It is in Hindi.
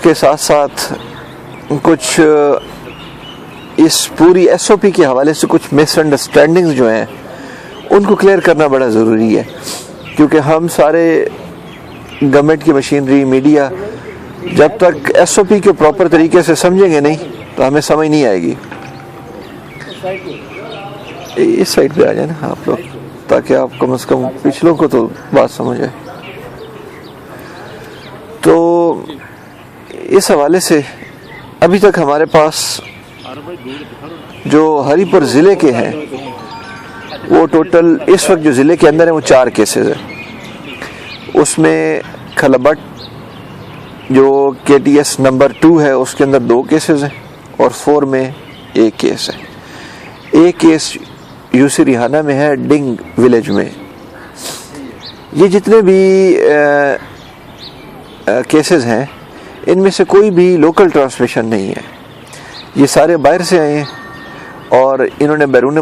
उसके साथ साथ कुछ इस पूरी SOP के हवाले से कुछ मिसअंडरस्टैंडिंग्स जो हैं उनको क्लियर करना बड़ा ज़रूरी है, क्योंकि हम सारे गवर्नमेंट की मशीनरी, मीडिया जब तक SOP के प्रॉपर तरीके से समझेंगे नहीं तो हमें समझ नहीं आएगी। इस साइड पे आ जाए ना आप लोग, ताकि आप कम से कम पिछलों को तो बात समझ आए। तो इस हवाले से अभी तक हमारे पास जो हरीपुर ज़िले के हैं वो टोटल इस वक्त जो ज़िले के अंदर है वो 4 केसेस हैं। उसमें खलबट जो KTS नंबर 2 है उसके अंदर 2 केसेस हैं और 4 में 1 केस है। एक केस यूसी रिहाना में है, डिंग विलेज में। ये जितने भी केसेस हैं इनमें से कोई भी लोकल ट्रांसमिशन नहीं है, ये सारे बाहर से आए हैं और इन्होंने बैरून